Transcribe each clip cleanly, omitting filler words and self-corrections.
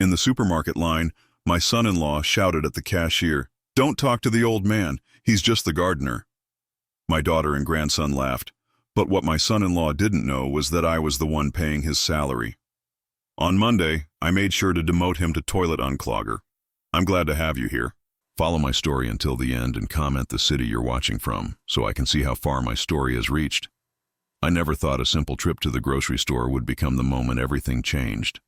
In the supermarket line, my son-in-law shouted at the cashier, "Don't talk to the old man, he's just the gardener." My daughter and grandson laughed, but what my son-in-law didn't know was that I was the one paying his salary. On Monday, I made sure to demote him to toilet unclogger. I'm glad to have you here. Follow my story until the end and comment the city you're watching from, so I can see how far my story has reached. I never thought a simple trip to the grocery store would become the moment everything changed.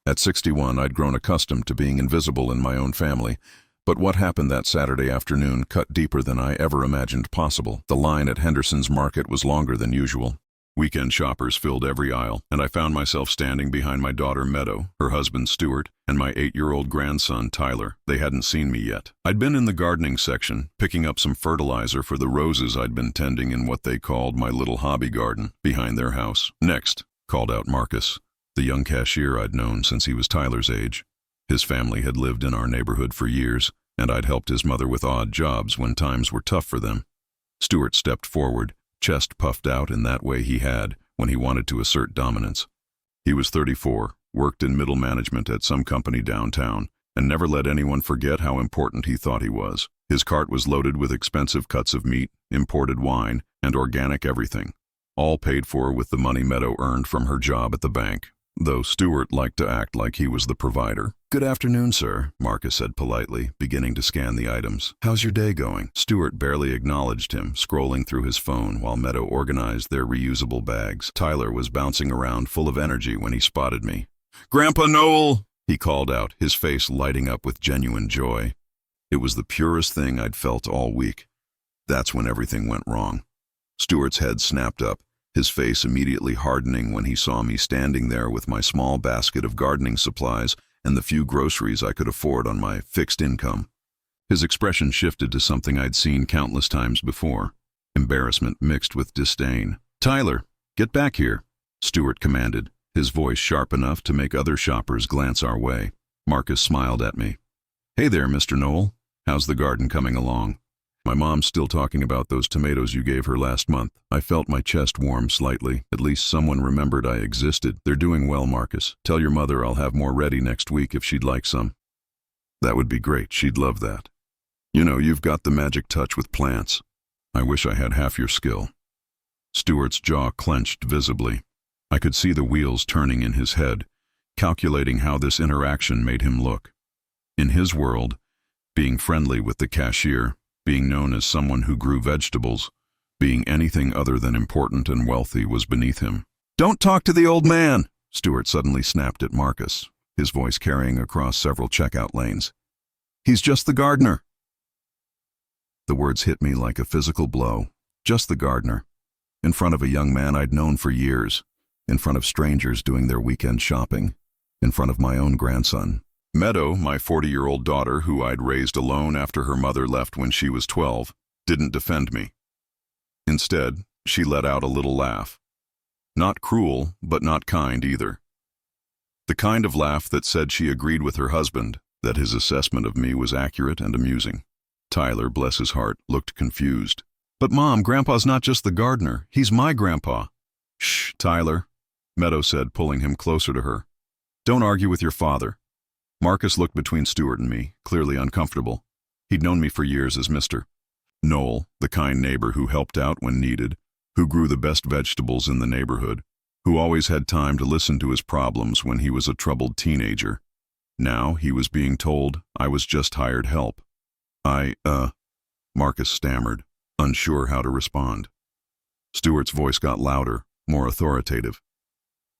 At 61, I'd grown accustomed to being invisible in my own family, but what happened that Saturday afternoon cut deeper than I ever imagined possible. The line at Henderson's Market was longer than usual. Weekend shoppers filled every aisle, and I found myself standing behind my daughter Meadow, her husband Stuart, and my 8-year-old grandson Tyler. They hadn't seen me yet. I'd been in the gardening section, picking up some fertilizer for the roses I'd been tending in what they called my little hobby garden, behind their house. "Next," called out Marcus, the young cashier I'd known since he was Tyler's age. His family had lived in our neighborhood for years, and I'd helped his mother with odd jobs when times were tough for them. Stuart stepped forward, chest puffed out in that way he had when he wanted to assert dominance. He was 34, worked in middle management at some company downtown, and never let anyone forget how important he thought he was. His cart was loaded with expensive cuts of meat, imported wine, and organic everything, all paid for with the money Meadow earned from her job at the bank, though Stuart liked to act like he was the provider. "Good afternoon, sir," Marcus said politely, beginning to scan the items. "How's your day going?" Stuart barely acknowledged him, scrolling through his phone while Meadow organized their reusable bags. Tyler was bouncing around full of energy when he spotted me. "Grandpa Noel!" he called out, his face lighting up with genuine joy. It was the purest thing I'd felt all week. That's when everything went wrong. Stuart's head snapped up, his face immediately hardening when he saw me standing there with my small basket of gardening supplies and the few groceries I could afford on my fixed income. His expression shifted to something I'd seen countless times before, embarrassment mixed with disdain. "Tyler, get back here," Stuart commanded, his voice sharp enough to make other shoppers glance our way. Marcus smiled at me. "Hey there, Mr. Noel. How's the garden coming along?" "My mom's still talking about those tomatoes you gave her last month." I felt my chest warm slightly. At least someone remembered I existed. "They're doing well, Marcus. Tell your mother I'll have more ready next week if she'd like some." "That would be great. She'd love that. You know, you've got the magic touch with plants. I wish I had half your skill." Stuart's jaw clenched visibly. I could see the wheels turning in his head, calculating how this interaction made him look. In his world, being friendly with the cashier, being known as someone who grew vegetables, being anything other than important and wealthy was beneath him. "Don't talk to the old man!" Stuart suddenly snapped at Marcus, his voice carrying across several checkout lanes. "He's just the gardener." The words hit me like a physical blow. Just the gardener. In front of a young man I'd known for years. In front of strangers doing their weekend shopping. In front of my own grandson. Meadow, my 40-year-old daughter who I'd raised alone after her mother left when she was 12, didn't defend me. Instead, she let out a little laugh. Not cruel, but not kind either. The kind of laugh that said she agreed with her husband, that his assessment of me was accurate and amusing. Tyler, bless his heart, looked confused. "But Mom, Grandpa's not just the gardener. He's my grandpa." "Shh, Tyler," Meadow said, pulling him closer to her. "Don't argue with your father." Marcus looked between Stuart and me, clearly uncomfortable. He'd known me for years as Mr. Noel, the kind neighbor who helped out when needed, who grew the best vegetables in the neighborhood, who always had time to listen to his problems when he was a troubled teenager. Now he was being told I was just hired help. Marcus stammered, unsure how to respond. Stuart's voice got louder, more authoritative.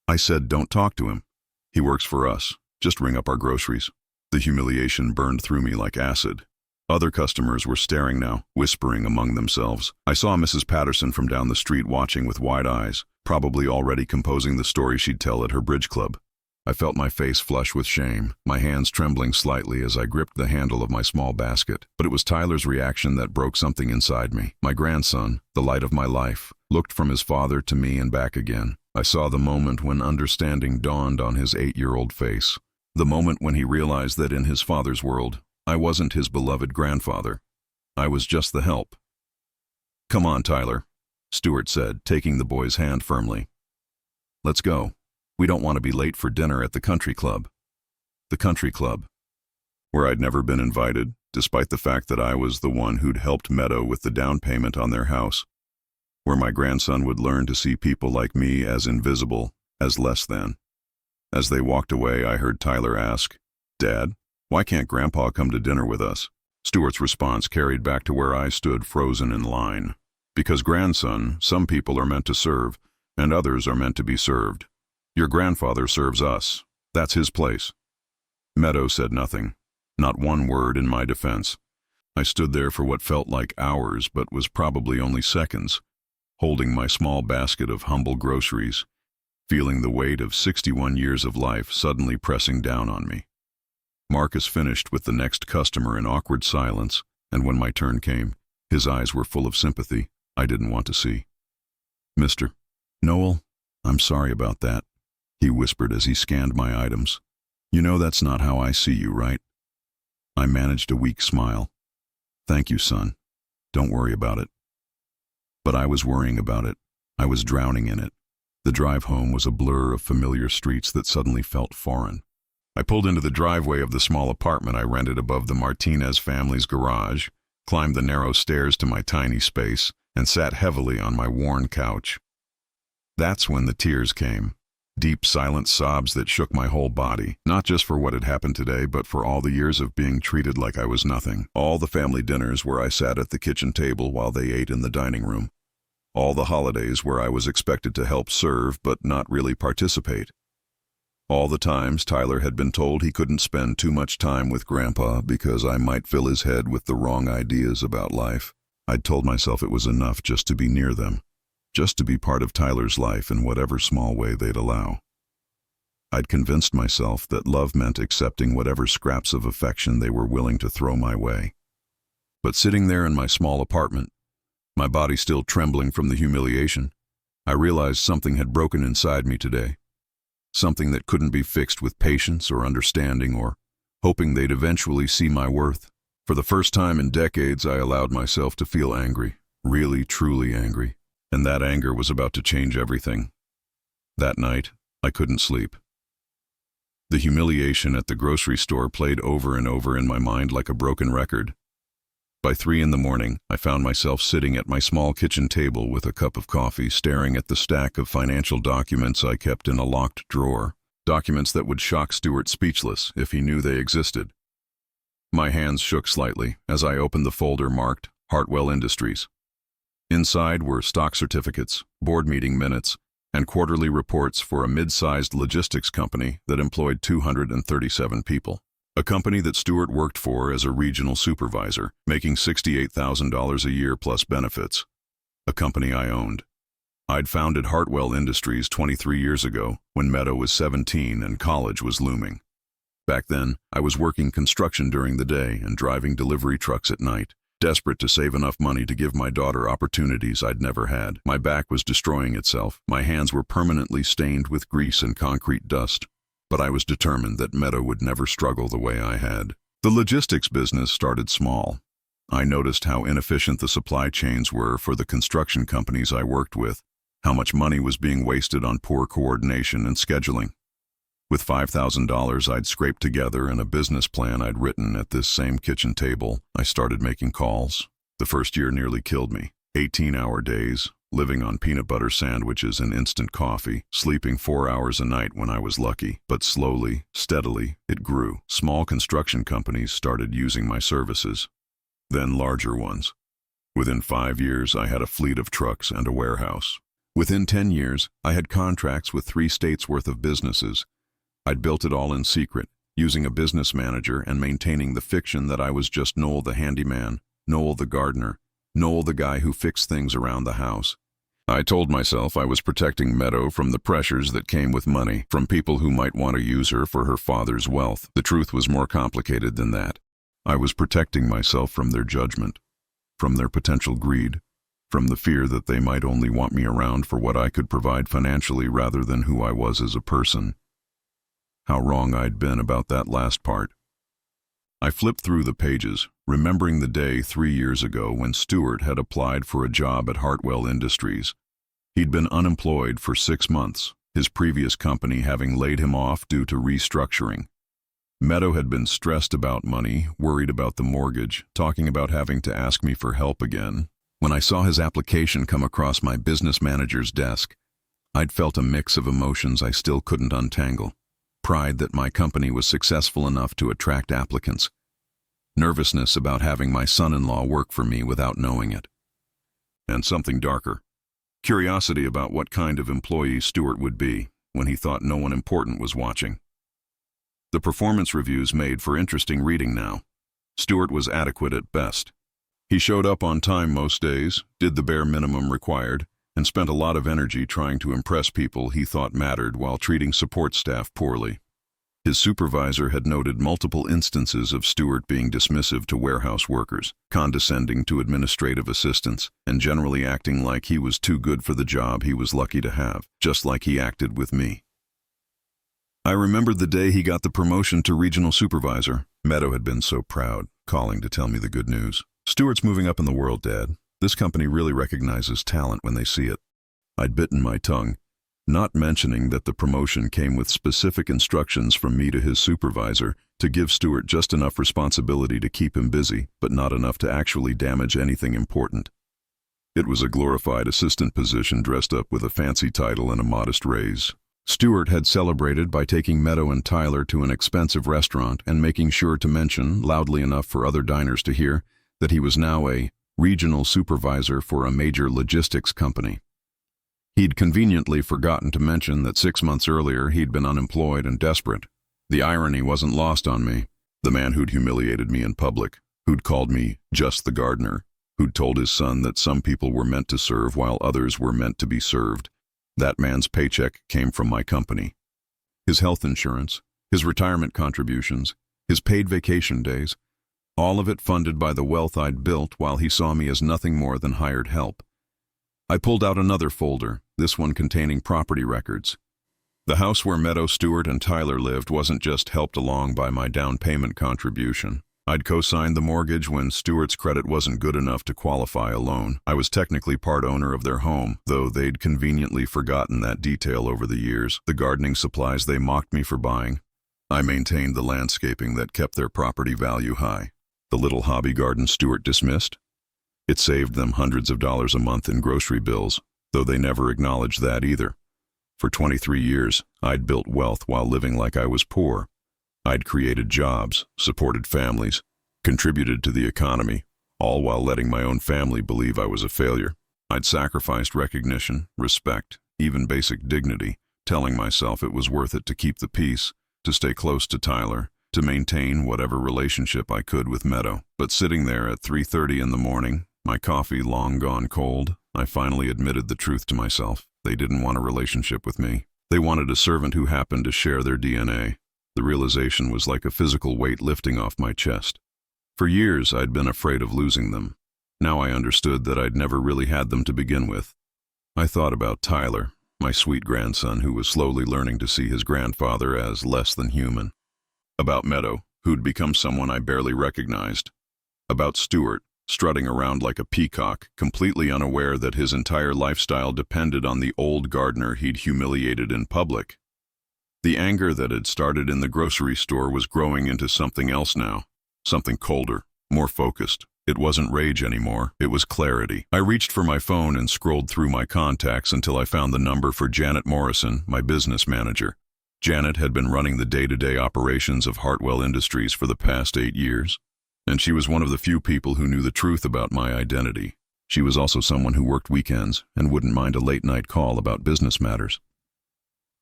I said, "Don't talk to him. He works for us. Just ring up our groceries." The humiliation burned through me like acid. Other customers were staring now, whispering among themselves. I saw Mrs. Patterson from down the street watching with wide eyes, probably already composing the story she'd tell at her bridge club. I felt my face flush with shame, my hands trembling slightly as I gripped the handle of my small basket. But it was Tyler's reaction that broke something inside me. My grandson, the light of my life, looked from his father to me and back again. I saw the moment when understanding dawned on his 8-year-old face. The moment when he realized that in his father's world, I wasn't his beloved grandfather. I was just the help. "Come on, Tyler," Stuart said, taking the boy's hand firmly. "Let's go. We don't want to be late for dinner at the country club." the country club, where I'd never been invited, despite the fact that I was the one who'd helped Meadow with the down payment on their house, where my grandson would learn to see people like me as invisible, as less than. As they walked away, I heard Tyler ask, "Dad, why can't Grandpa come to dinner with us?" Stuart's response carried back to where I stood frozen in line. "Because, grandson, some people are meant to serve, and others are meant to be served. Your grandfather serves us. That's his place." Meadow said nothing, not one word in my defense. I stood there for what felt like hours, but was probably only seconds, holding my small basket of humble groceries, feeling the weight of 61 years of life suddenly pressing down on me. Marcus finished with the next customer in awkward silence, and when my turn came, his eyes were full of sympathy I didn't want to see. "Mr. Noel, I'm sorry about that," he whispered as he scanned my items. "You know that's not how I see you, right?" I managed a weak smile. "Thank you, son. Don't worry about it." But I was worrying about it. I was drowning in it. The drive home was a blur of familiar streets that suddenly felt foreign. I pulled into the driveway of the small apartment I rented above the Martinez family's garage, climbed the narrow stairs to my tiny space, and sat heavily on my worn couch. That's when the tears came. Deep, silent sobs that shook my whole body, not just for what had happened today, but for all the years of being treated like I was nothing. All the family dinners where I sat at the kitchen table while they ate in the dining room. All the holidays where I was expected to help serve but not really participate. All the times Tyler had been told he couldn't spend too much time with Grandpa because I might fill his head with the wrong ideas about life. I'd told myself it was enough just to be near them, just to be part of Tyler's life in whatever small way they'd allow. I'd convinced myself that love meant accepting whatever scraps of affection they were willing to throw my way. But sitting there in my small apartment, my body still trembling from the humiliation, I realized something had broken inside me today. Something that couldn't be fixed with patience or understanding or hoping they'd eventually see my worth. For the first time in decades, I allowed myself to feel angry, really, truly angry. And that anger was about to change everything. That night, I couldn't sleep. The humiliation at the grocery store played over and over in my mind like a broken record. By 3 a.m, I found myself sitting at my small kitchen table with a cup of coffee, staring at the stack of financial documents I kept in a locked drawer, documents that would shock Stuart speechless if he knew they existed. My hands shook slightly as I opened the folder marked Hartwell Industries. Inside were stock certificates, board meeting minutes, and quarterly reports for a mid-sized logistics company that employed 237 people. A company that Stuart worked for as a regional supervisor, making $68,000 a year plus benefits. A company I owned. I'd founded Hartwell Industries 23 years ago when Meadow was 17 and college was looming. Back then, I was working construction during the day and driving delivery trucks at night, desperate to save enough money to give my daughter opportunities I'd never had. My back was destroying itself. My hands were permanently stained with grease and concrete dust. But I was determined that Meadow would never struggle the way I had. The logistics business started small. I noticed how inefficient the supply chains were for the construction companies I worked with, how much money was being wasted on poor coordination and scheduling. With $5,000 I'd scraped together and a business plan I'd written at this same kitchen table, I started making calls. The first year nearly killed me. 18-hour days, living on peanut butter sandwiches and instant coffee, sleeping 4 hours a night when I was lucky. But slowly, steadily, it grew. Small construction companies started using my services. Then larger ones. Within 5 years, I had a fleet of trucks and a warehouse. Within 10 years, I had contracts with 3 states' worth of businesses. I'd built it all in secret, using a business manager and maintaining the fiction that I was just Noel the handyman, Noel the gardener, Noel the guy who fixed things around the house. I told myself I was protecting Meadow from the pressures that came with money, from people who might want to use her for her father's wealth. The truth was more complicated than that. I was protecting myself from their judgment, from their potential greed, from the fear that they might only want me around for what I could provide financially rather than who I was as a person. How wrong I'd been about that last part. I flipped through the pages, remembering the day 3 years ago when Stuart had applied for a job at Hartwell Industries. He'd been unemployed for 6 months, his previous company having laid him off due to restructuring. Meadow had been stressed about money, worried about the mortgage, talking about having to ask me for help again. When I saw his application come across my business manager's desk, I'd felt a mix of emotions I still couldn't untangle. Pride that my company was successful enough to attract applicants. Nervousness about having my son-in-law work for me without knowing it. And something darker. Curiosity about what kind of employee Stuart would be when he thought no one important was watching. The performance reviews made for interesting reading now. Stuart was adequate at best. He showed up on time most days, did the bare minimum required, and spent a lot of energy trying to impress people he thought mattered while treating support staff poorly. His supervisor had noted multiple instances of Stuart being dismissive to warehouse workers, condescending to administrative assistants, and generally acting like he was too good for the job he was lucky to have, just like he acted with me. I remembered the day he got the promotion to regional supervisor. Meadow had been so proud, calling to tell me the good news. "Stuart's moving up in the world, Dad. This company really recognizes talent when they see it." I'd bitten my tongue, not mentioning that the promotion came with specific instructions from me to his supervisor to give Stuart just enough responsibility to keep him busy, but not enough to actually damage anything important. It was a glorified assistant position dressed up with a fancy title and a modest raise. Stuart had celebrated by taking Meadow and Tyler to an expensive restaurant and making sure to mention, loudly enough for other diners to hear, that he was now a regional supervisor for a major logistics company. He'd conveniently forgotten to mention that 6 months earlier he'd been unemployed and desperate. The irony wasn't lost on me. The man who'd humiliated me in public, who'd called me just the gardener, who'd told his son that some people were meant to serve while others were meant to be served, that man's paycheck came from my company. His health insurance, his retirement contributions, his paid vacation days, all of it funded by the wealth I'd built while he saw me as nothing more than hired help. I pulled out another folder, this one containing property records. The house where Meadow, Stuart, and Tyler lived wasn't just helped along by my down payment contribution. I'd co-signed the mortgage when Stuart's credit wasn't good enough to qualify a loan. I was technically part owner of their home, though they'd conveniently forgotten that detail over the years. The gardening supplies they mocked me for buying. I maintained the landscaping that kept their property value high. The little hobby garden Stuart dismissed? It saved them hundreds of dollars a month in grocery bills, though they never acknowledged that either. For 23 years, I'd built wealth while living like I was poor. I'd created jobs, supported families, contributed to the economy, all while letting my own family believe I was a failure. I'd sacrificed recognition, respect, even basic dignity, telling myself it was worth it to keep the peace, to stay close to Tyler, to maintain whatever relationship I could with Meadow. But sitting there at 3:30 in the morning, my coffee long gone cold, I finally admitted the truth to myself. They didn't want a relationship with me. They wanted a servant who happened to share their DNA. The realization was like a physical weight lifting off my chest. For years, I'd been afraid of losing them. Now I understood that I'd never really had them to begin with. I thought about Tyler, my sweet grandson who was slowly learning to see his grandfather as less than human. About Meadow, who'd become someone I barely recognized. About Stuart, strutting around like a peacock, completely unaware that his entire lifestyle depended on the old gardener he'd humiliated in public. The anger that had started in the grocery store was growing into something else now, something colder, more focused. It wasn't rage anymore, it was clarity. I reached for my phone and scrolled through my contacts until I found the number for Janet Morrison, my business manager. Janet had been running the day-to-day operations of Hartwell Industries for the past 8 years, and she was one of the few people who knew the truth about my identity. She was also someone who worked weekends and wouldn't mind a late-night call about business matters.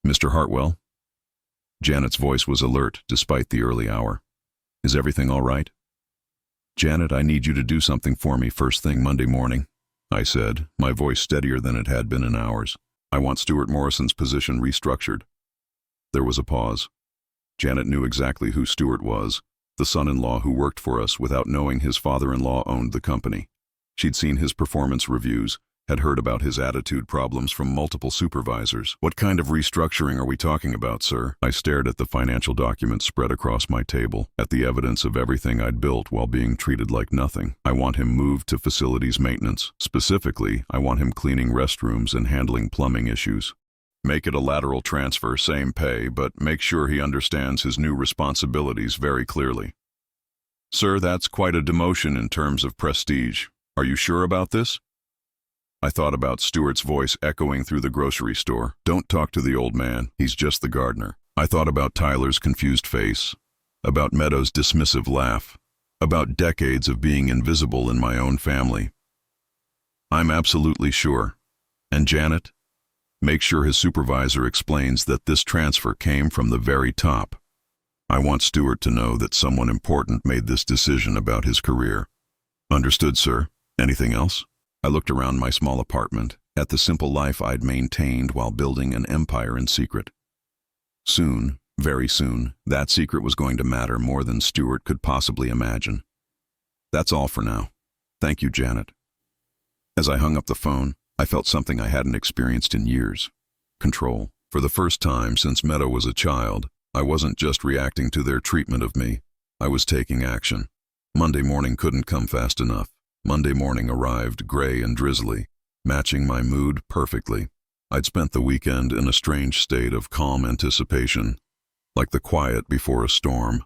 "Mr. Hartwell?" Janet's voice was alert despite the early hour. "Is everything all right?" "Janet, I need you to do something for me first thing Monday morning," I said, my voice steadier than it had been in hours. "I want Stuart Morrison's position restructured." There was a pause. Janet knew exactly who Stuart was, the son-in-law who worked for us without knowing his father-in-law owned the company. She'd seen his performance reviews, had heard about his attitude problems from multiple supervisors. "What kind of restructuring are we talking about, sir?" I stared at the financial documents spread across my table, at the evidence of everything I'd built while being treated like nothing. "I want him moved to facilities maintenance. Specifically, I want him cleaning restrooms and handling plumbing issues." Make it a lateral transfer, same pay, but make sure he understands his new responsibilities very clearly. Sir, that's quite a demotion in terms of prestige. Are you sure about this? I thought about Stuart's voice echoing through the grocery store. Don't talk to the old man, he's just the gardener. I thought about Tyler's confused face, about Meadows' dismissive laugh, about decades of being invisible in my own family. I'm absolutely sure. And Janet? Make sure his supervisor explains that this transfer came from the very top. I want Stuart to know that someone important made this decision about his career. Understood, sir. Anything else? I looked around my small apartment, at the simple life I'd maintained while building an empire in secret. Soon, very soon, that secret was going to matter more than Stuart could possibly imagine. That's all for now. Thank you, Janet. As I hung up the phone, I felt something I hadn't experienced in years. Control. For the first time since Meadow was a child, I wasn't just reacting to their treatment of me. I was taking action. Monday morning couldn't come fast enough. Monday morning arrived gray and drizzly, matching my mood perfectly. I'd spent the weekend in a strange state of calm anticipation, like the quiet before a storm.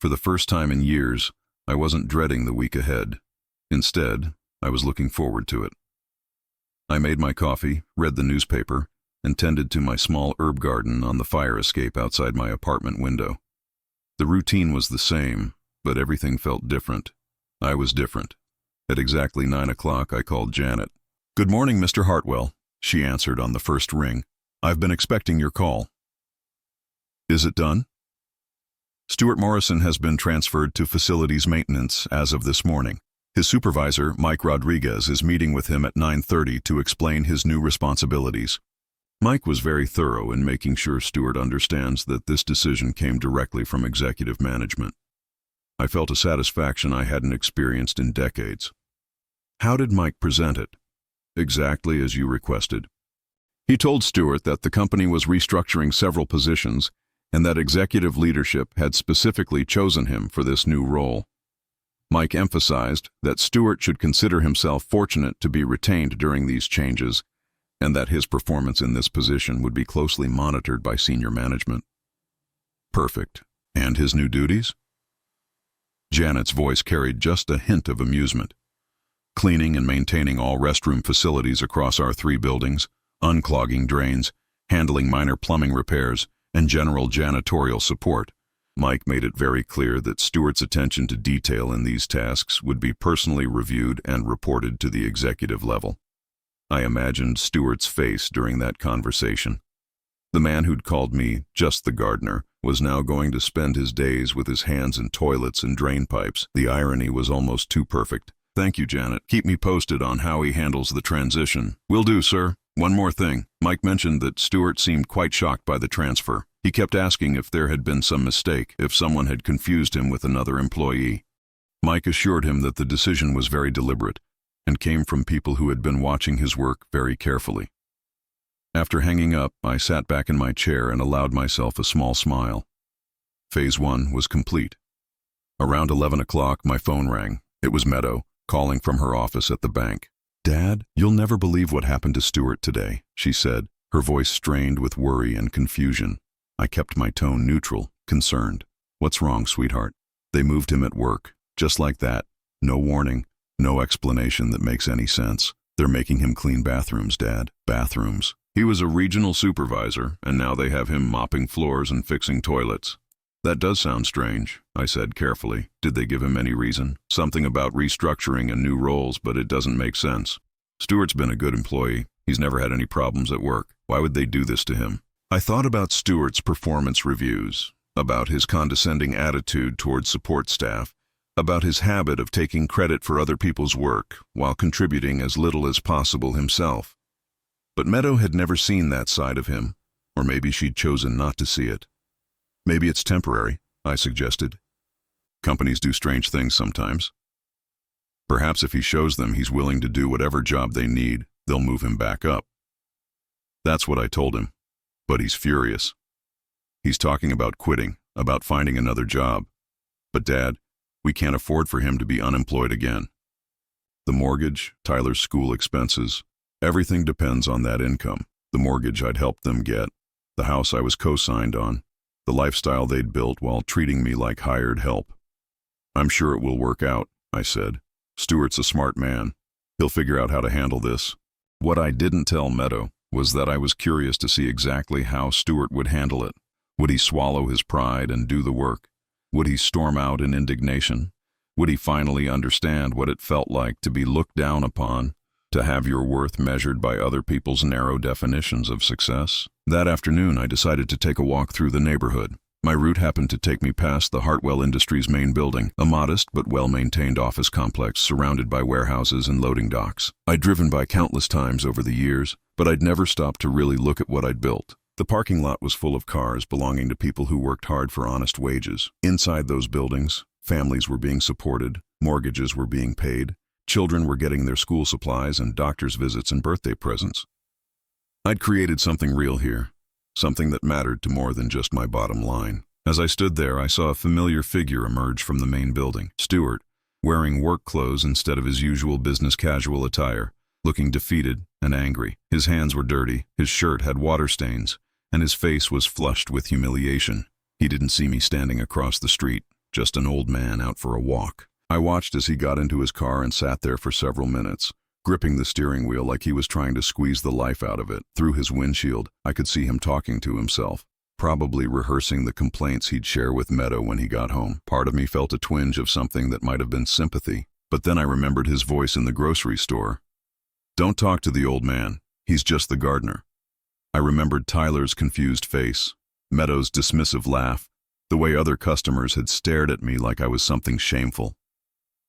For the first time in years, I wasn't dreading the week ahead. Instead, I was looking forward to it. I made my coffee, read the newspaper, and tended to my small herb garden on the fire escape outside my apartment window. The routine was the same, but everything felt different. I was different. At exactly 9 o'clock, I called Janet. "Good morning, Mr. Hartwell," she answered on the first ring. "I've been expecting your call." "Is it done?" "Stuart Morrison has been transferred to facilities maintenance as of this morning. His supervisor, Mike Rodriguez, is meeting with him at 9:30 to explain his new responsibilities." Mike was very thorough in making sure Stuart understands that this decision came directly from executive management. I felt a satisfaction I hadn't experienced in decades. "How did Mike present it?" "Exactly as you requested. He told Stuart that the company was restructuring several positions and that executive leadership had specifically chosen him for this new role. Mike emphasized that Stuart should consider himself fortunate to be retained during these changes and that his performance in this position would be closely monitored by senior management." "Perfect. And his new duties?" Janet's voice carried just a hint of amusement. "Cleaning and maintaining all restroom facilities across our 3 buildings, unclogging drains, handling minor plumbing repairs, and general janitorial support." Mike made it very clear that Stuart's attention to detail in these tasks would be personally reviewed and reported to the executive level. I imagined Stuart's face during that conversation. The man who'd called me just the gardener was now going to spend his days with his hands in toilets and drain pipes. The irony was almost too perfect. "Thank you, Janet. Keep me posted on how he handles the transition." "Will do, sir. One more thing. Mike mentioned that Stuart seemed quite shocked by the transfer. He kept asking if there had been some mistake, if someone had confused him with another employee." Mike assured him that the decision was very deliberate and came from people who had been watching his work very carefully. After hanging up, I sat back in my chair and allowed myself a small smile. Phase 1 was complete. Around 11 o'clock, my phone rang. It was Meadow, calling from her office at the bank. "Dad, you'll never believe what happened to Stuart today," she said, her voice strained with worry and confusion. I kept my tone neutral, concerned. "What's wrong, sweetheart?" "They moved him at work, just like that. No warning, no explanation that makes any sense. They're making him clean bathrooms, Dad. Bathrooms. He was a regional supervisor, and now they have him mopping floors and fixing toilets." "That does sound strange," I said carefully. "Did they give him any reason? Something about restructuring and new roles, but it doesn't make sense. Stuart's been a good employee. He's never had any problems at work. Why would they do this to him?" I thought about Stuart's performance reviews, about his condescending attitude towards support staff, about his habit of taking credit for other people's work while contributing as little as possible himself. But Meadow had never seen that side of him, or maybe she'd chosen not to see it. "Maybe it's temporary," I suggested. "Companies do strange things sometimes. Perhaps if he shows them he's willing to do whatever job they need, they'll move him back up." That's what I told him. But he's furious. He's talking about quitting, about finding another job. "But Dad, we can't afford for him to be unemployed again. The mortgage, Tyler's school expenses, everything depends on that income." The mortgage I'd helped them get, the house I was co-signed on, the lifestyle they'd built while treating me like hired help. "I'm sure it will work out," I said. "Stuart's a smart man. He'll figure out how to handle this." What I didn't tell Meadow was that I was curious to see exactly how Stuart would handle it. Would he swallow his pride and do the work? Would he storm out in indignation? Would he finally understand what it felt like to be looked down upon, to have your worth measured by other people's narrow definitions of success? That afternoon, I decided to take a walk through the neighborhood. My route happened to take me past the Hartwell Industries main building, a modest but well-maintained office complex surrounded by warehouses and loading docks. I'd driven by countless times over the years, but I'd never stopped to really look at what I'd built. The parking lot was full of cars belonging to people who worked hard for honest wages. Inside those buildings, families were being supported, mortgages were being paid, children were getting their school supplies and doctor's visits and birthday presents. I'd created something real here, something that mattered to more than just my bottom line. As I stood there, I saw a familiar figure emerge from the main building. Stuart, wearing work clothes instead of his usual business casual attire, looking defeated and angry. His hands were dirty, his shirt had water stains, and his face was flushed with humiliation. He didn't see me standing across the street, just an old man out for a walk. I watched as he got into his car and sat there for several minutes, gripping the steering wheel like he was trying to squeeze the life out of it. Through his windshield, I could see him talking to himself, probably rehearsing the complaints he'd share with Meadow when he got home. Part of me felt a twinge of something that might have been sympathy, but then I remembered his voice in the grocery store. "Don't talk to the old man. He's just the gardener." I remembered Tyler's confused face, Meadow's dismissive laugh, the way other customers had stared at me like I was something shameful.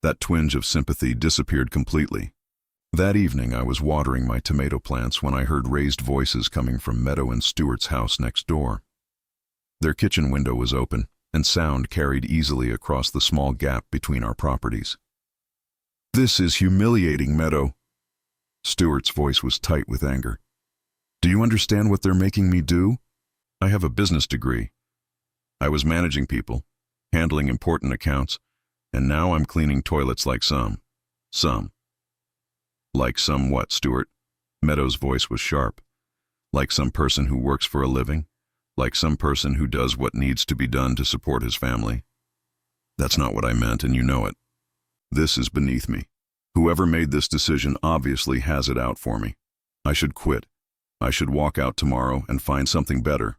That twinge of sympathy disappeared completely. That evening, I was watering my tomato plants when I heard raised voices coming from Meadow and Stuart's house next door. Their kitchen window was open, and sound carried easily across the small gap between our properties. "This is humiliating, Meadow." Stuart's voice was tight with anger. "Do you understand what they're making me do? I have a business degree. I was managing people, handling important accounts, and now I'm cleaning toilets like some. Like some what, Stuart?" Meadow's voice was sharp. "Like some person who works for a living? Like some person who does what needs to be done to support his family?" "That's not what I meant, and you know it. This is beneath me. Whoever made this decision obviously has it out for me. I should quit. I should walk out tomorrow and find something better."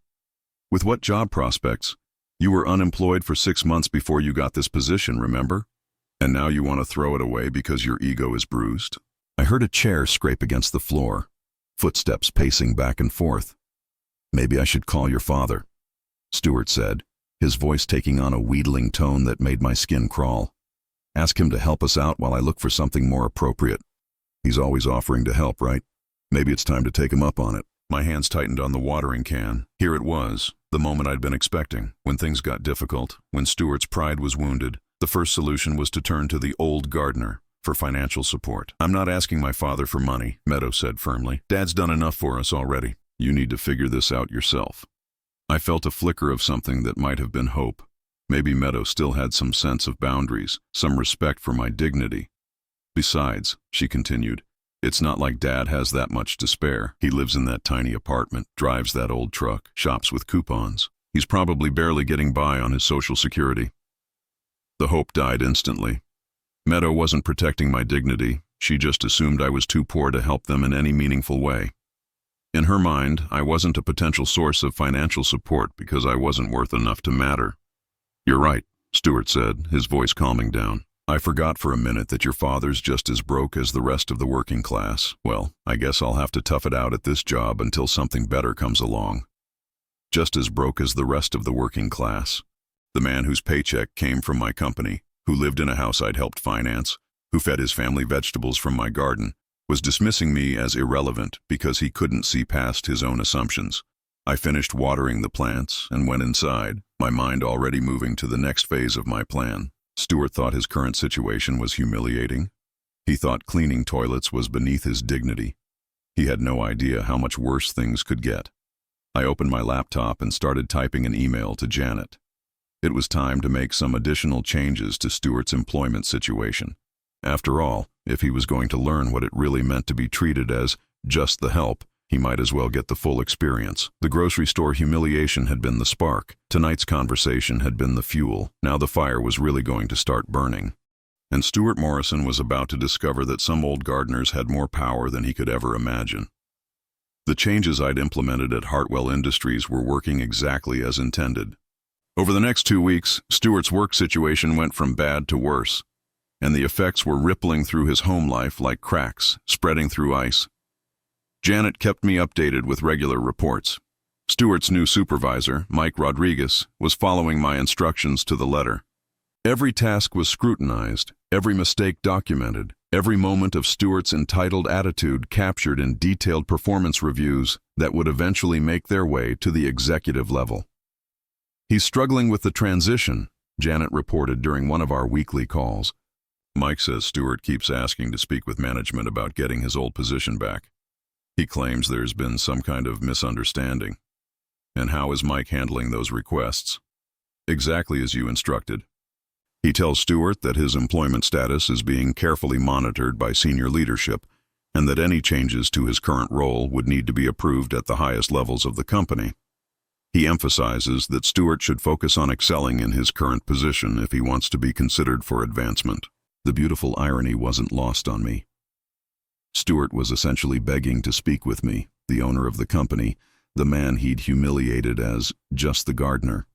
"With what job prospects? You were unemployed for 6 months before you got this position, remember? And now you want to throw it away because your ego is bruised?" I heard a chair scrape against the floor, footsteps pacing back and forth. "Maybe I should call your father," Stuart said, his voice taking on a wheedling tone that made my skin crawl. "Ask him to help us out while I look for something more appropriate. He's always offering to help, right? Maybe it's time to take him up on it." My hands tightened on the watering can. Here it was, the moment I'd been expecting. When things got difficult, when Stuart's pride was wounded, the first solution was to turn to the old gardener for financial support. "I'm not asking my father for money," Meadow said firmly. "Dad's done enough for us already. You need to figure this out yourself." I felt a flicker of something that might have been hope. Maybe Meadow still had some sense of boundaries, some respect for my dignity. "Besides," she continued, "it's not like Dad has that much to spare. He lives in that tiny apartment, drives that old truck, shops with coupons. He's probably barely getting by on his Social Security." The hope died instantly. Meadow wasn't protecting my dignity. She just assumed I was too poor to help them in any meaningful way. In her mind, I wasn't a potential source of financial support because I wasn't worth enough to matter. "You're right," Stuart said, his voice calming down. "I forgot for a minute that your father's just as broke as the rest of the working class. Well, I guess I'll have to tough it out at this job until something better comes along." Just as broke as the rest of the working class. The man whose paycheck came from my company, who lived in a house I'd helped finance, who fed his family vegetables from my garden, was dismissing me as irrelevant because he couldn't see past his own assumptions. I finished watering the plants and went inside, my mind already moving to the next phase of my plan. Stuart thought his current situation was humiliating. He thought cleaning toilets was beneath his dignity. He had no idea how much worse things could get. I opened my laptop and started typing an email to Janet. It was time to make some additional changes to Stuart's employment situation. After all, if he was going to learn what it really meant to be treated as just the help, He might as well get the full experience. The grocery store humiliation had been the spark. Tonight's conversation had been the fuel. Now the fire was really going to start burning. And Stuart Morrison was about to discover that some old gardeners had more power than he could ever imagine. The changes I'd implemented at Hartwell Industries were working exactly as intended. Over the next 2 weeks, Stuart's work situation went from bad to worse, and the effects were rippling through his home life like cracks, spreading through ice. Janet kept me updated with regular reports. Stuart's new supervisor, Mike Rodriguez, was following my instructions to the letter. Every task was scrutinized, every mistake documented, every moment of Stuart's entitled attitude captured in detailed performance reviews that would eventually make their way to the executive level. "He's struggling with the transition," Janet reported during one of our weekly calls. "Mike says Stuart keeps asking to speak with management about getting his old position back. He claims there's been some kind of misunderstanding. And how is Mike handling those requests?" "Exactly as you instructed. He tells Stuart that his employment status is being carefully monitored by senior leadership and that any changes to his current role would need to be approved at the highest levels of the company. He emphasizes that Stuart should focus on excelling in his current position if he wants to be considered for advancement." The beautiful irony wasn't lost on me. Stuart was essentially begging to speak with me, the owner of the company, the man he'd humiliated as just the gardener.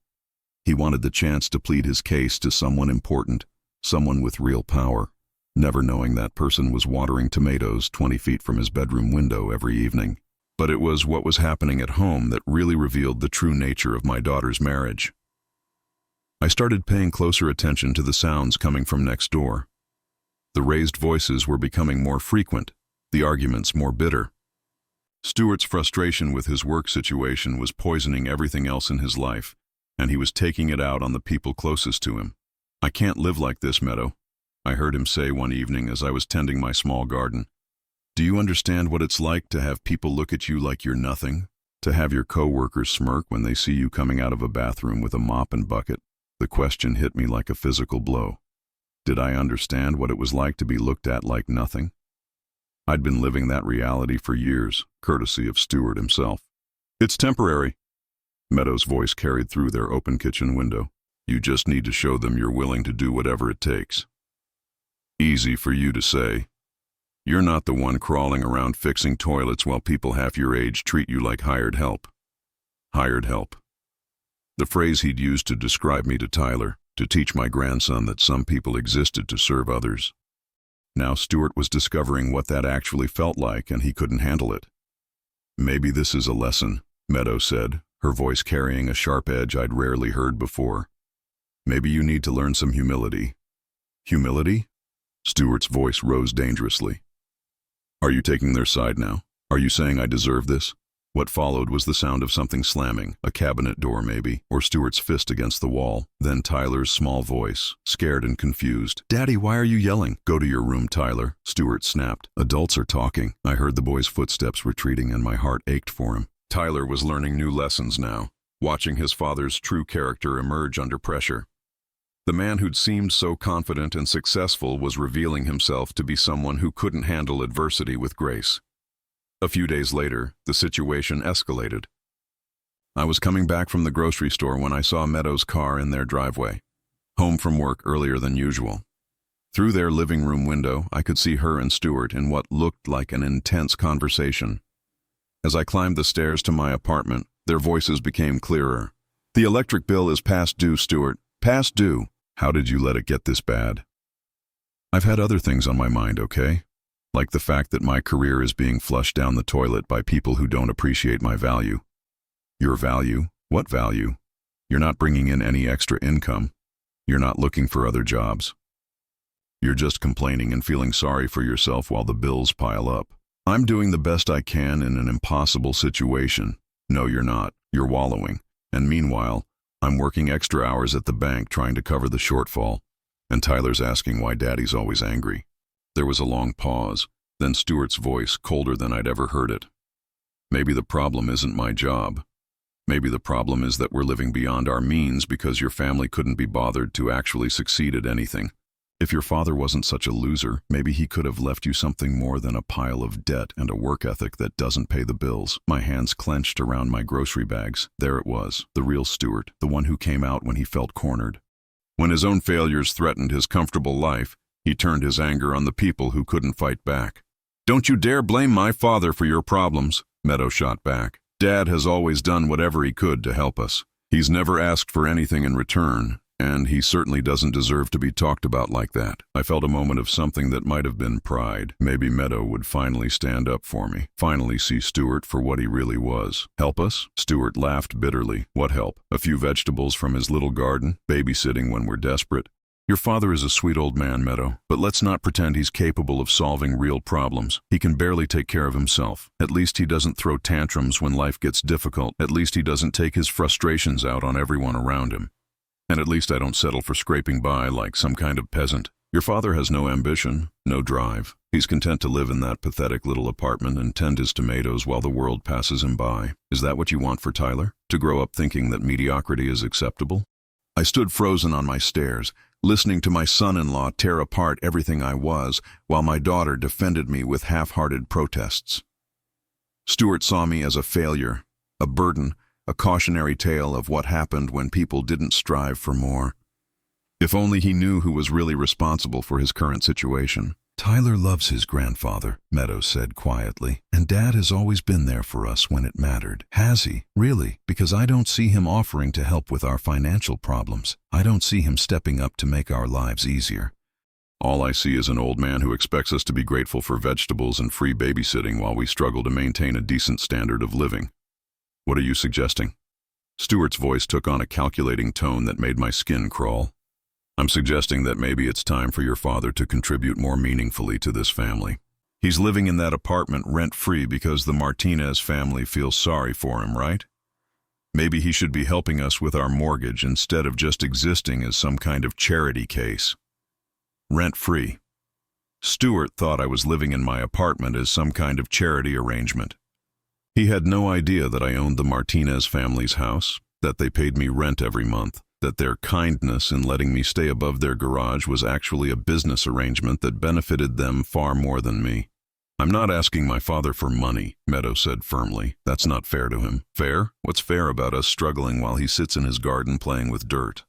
He wanted the chance to plead his case to someone important, someone with real power, never knowing that person was watering tomatoes 20 feet from his bedroom window every evening. But it was what was happening at home that really revealed the true nature of my daughter's marriage. I started paying closer attention to the sounds coming from next door. The raised voices were becoming more frequent, the arguments more bitter. Stuart's frustration with his work situation was poisoning everything else in his life, and he was taking it out on the people closest to him. "I can't live like this, Meadow," I heard him say one evening as I was tending my small garden. "Do you understand what it's like to have people look at you like you're nothing? To have your co-workers smirk when they see you coming out of a bathroom with a mop and bucket?" The question hit me like a physical blow. Did I understand what it was like to be looked at like nothing? I'd been living that reality for years, courtesy of Stuart himself. "It's temporary," Meadow's voice carried through their open kitchen window. "You just need to show them you're willing to do whatever it takes." Easy for you to say. You're not the one crawling around fixing toilets while people half your age treat you like hired help. Hired help. The phrase he'd used to describe me to Tyler, to teach my grandson that some people existed to serve others. Now Stuart was discovering what that actually felt like, and he couldn't handle it. "Maybe this is a lesson," Meadow said, her voice carrying a sharp edge I'd rarely heard before. "Maybe you need to learn some humility." "Humility?" Stuart's voice rose dangerously. "Are you taking their side now? Are you saying I deserve this?" What followed was the sound of something slamming, a cabinet door maybe, or Stuart's fist against the wall. Then Tyler's small voice, scared and confused. "Daddy, why are you yelling?" "Go to your room, Tyler," Stuart snapped. "Adults are talking." I heard the boy's footsteps retreating and my heart ached for him. Tyler was learning new lessons now, watching his father's true character emerge under pressure. The man who'd seemed so confident and successful was revealing himself to be someone who couldn't handle adversity with grace. A few days later, the situation escalated. I was coming back from the grocery store when I saw Meadow's car in their driveway, home from work earlier than usual. Through their living room window, I could see her and Stuart in what looked like an intense conversation. As I climbed the stairs to my apartment, their voices became clearer. "The electric bill is past due, Stuart. Past due. How did you let it get this bad?" "I've had other things on my mind, okay? Like the fact that my career is being flushed down the toilet by people who don't appreciate my value." "Your value? What value? You're not bringing in any extra income. You're not looking for other jobs. You're just complaining and feeling sorry for yourself while the bills pile up. I'm doing the best I can in an impossible situation." "No, you're not. You're wallowing. And meanwhile, I'm working extra hours at the bank trying to cover the shortfall. And Tyler's asking why Daddy's always angry." There was a long pause, then Stuart's voice, colder than I'd ever heard it. "Maybe the problem isn't my job. Maybe the problem is that we're living beyond our means because your family couldn't be bothered to actually succeed at anything. If your father wasn't such a loser, maybe he could have left you something more than a pile of debt and a work ethic that doesn't pay the bills. My hands clenched around my grocery bags. There it was, the real Stuart, the one who came out when he felt cornered. When his own failures threatened his comfortable life, he turned his anger on the people who couldn't fight back. "Don't you dare blame my father for your problems," Meadow shot back. "Dad has always done whatever he could to help us. He's never asked for anything in return, and he certainly doesn't deserve to be talked about like that." I felt a moment of something that might have been pride. Maybe Meadow would finally stand up for me, finally see Stuart for what he really was. "Help us?" Stuart laughed bitterly. "What help? A few vegetables from his little garden? Babysitting when we're desperate? Your father is a sweet old man, Meadow, but let's not pretend he's capable of solving real problems. He can barely take care of himself. At least he doesn't throw tantrums when life gets difficult. At least he doesn't take his frustrations out on everyone around him. And at least I don't settle for scraping by like some kind of peasant. Your father has no ambition, no drive. He's content to live in that pathetic little apartment and tend his tomatoes while the world passes him by. Is that what you want for Tyler? To grow up thinking that mediocrity is acceptable?" I stood frozen on my stairs, listening to my son-in-law tear apart everything I was, while my daughter defended me with half-hearted protests. Stuart saw me as a failure, a burden, a cautionary tale of what happened when people didn't strive for more. If only he knew who was really responsible for his current situation. "Tyler loves his grandfather," Meadows said quietly, "and Dad has always been there for us when it mattered." "Has he? Really? Because I don't see him offering to help with our financial problems. I don't see him stepping up to make our lives easier. All I see is an old man who expects us to be grateful for vegetables and free babysitting while we struggle to maintain a decent standard of living. What are you suggesting?" Stuart's voice took on a calculating tone that made my skin crawl. "I'm suggesting that maybe it's time for your father to contribute more meaningfully to this family. He's living in that apartment rent-free because the Martinez family feels sorry for him, right? Maybe he should be helping us with our mortgage instead of just existing as some kind of charity case. Rent-free. Stuart thought I was living in my apartment as some kind of charity arrangement. He had no idea that I owned the Martinez family's house, that they paid me rent every month, that their kindness in letting me stay above their garage was actually a business arrangement that benefited them far more than me. "I'm not asking my father for money," Meadow said firmly. "That's not fair to him." "Fair? What's fair about us struggling while he sits in his garden playing with dirt?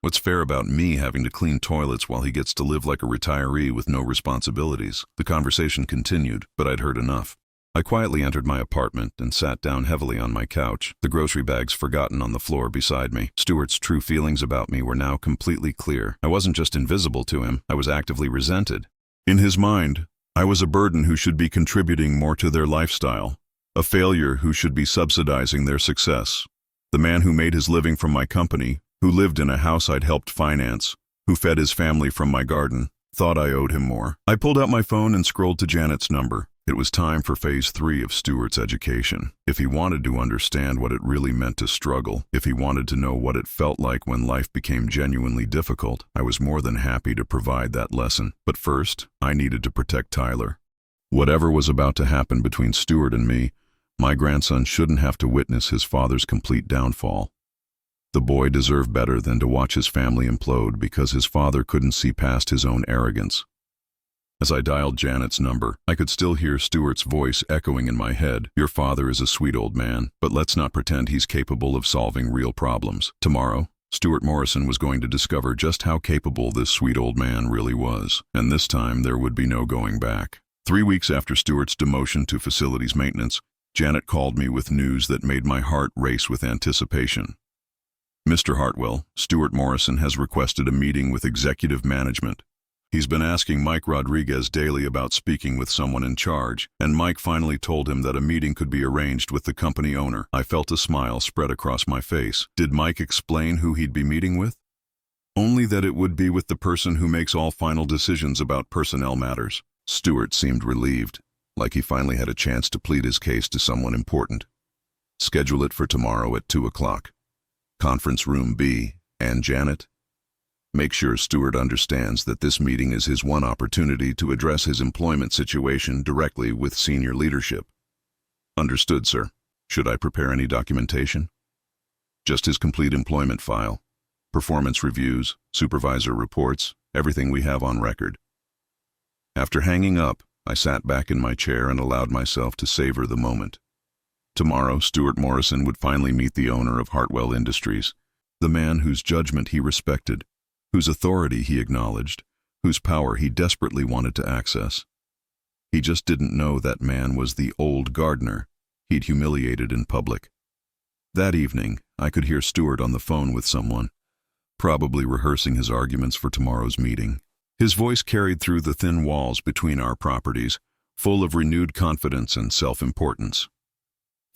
What's fair about me having to clean toilets while he gets to live like a retiree with no responsibilities?" The conversation continued, but I'd heard enough. I quietly entered my apartment and sat down heavily on my couch, the grocery bags forgotten on the floor beside me. Stuart's true feelings about me were now completely clear. I wasn't just invisible to him, I was actively resented. In his mind, I was a burden who should be contributing more to their lifestyle, a failure who should be subsidizing their success. The man who made his living from my company, who lived in a house I'd helped finance, who fed his family from my garden, thought I owed him more. I pulled out my phone and scrolled to Janet's number. It was time for phase 3 of Stuart's education. If he wanted to understand what it really meant to struggle, if he wanted to know what it felt like when life became genuinely difficult, I was more than happy to provide that lesson. But first, I needed to protect Tyler. Whatever was about to happen between Stuart and me, my grandson shouldn't have to witness his father's complete downfall. The boy deserved better than to watch his family implode because his father couldn't see past his own arrogance. As I dialed Janet's number, I could still hear Stuart's voice echoing in my head. "Your father is a sweet old man, but let's not pretend he's capable of solving real problems." Tomorrow, Stuart Morrison was going to discover just how capable this sweet old man really was, and this time there would be no going back. 3 weeks after Stuart's demotion to facilities maintenance, Janet called me with news that made my heart race with anticipation. "Mr. Hartwell, Stuart Morrison has requested a meeting with executive management. He's been asking Mike Rodriguez daily about speaking with someone in charge, and Mike finally told him that a meeting could be arranged with the company owner." I felt a smile spread across my face. Did Mike explain who he'd be meeting with? "Only that it would be with the person who makes all final decisions about personnel matters." Stuart seemed relieved, like he finally had a chance to plead his case to someone important. "Schedule it for tomorrow at 2 o'clock. Conference room B. And Janet? Make sure Stuart understands that this meeting is his one opportunity to address his employment situation directly with senior leadership." "Understood, sir. Should I prepare any documentation?" "Just his complete employment file. Performance reviews, supervisor reports, everything we have on record." After hanging up, I sat back in my chair and allowed myself to savor the moment. Tomorrow, Stuart Morrison would finally meet the owner of Hartwell Industries, the man whose judgment he respected, whose authority he acknowledged, whose power he desperately wanted to access. He just didn't know that man was the old gardener he'd humiliated in public. That evening, I could hear Stuart on the phone with someone, probably rehearsing his arguments for tomorrow's meeting. His voice carried through the thin walls between our properties, full of renewed confidence and self-importance.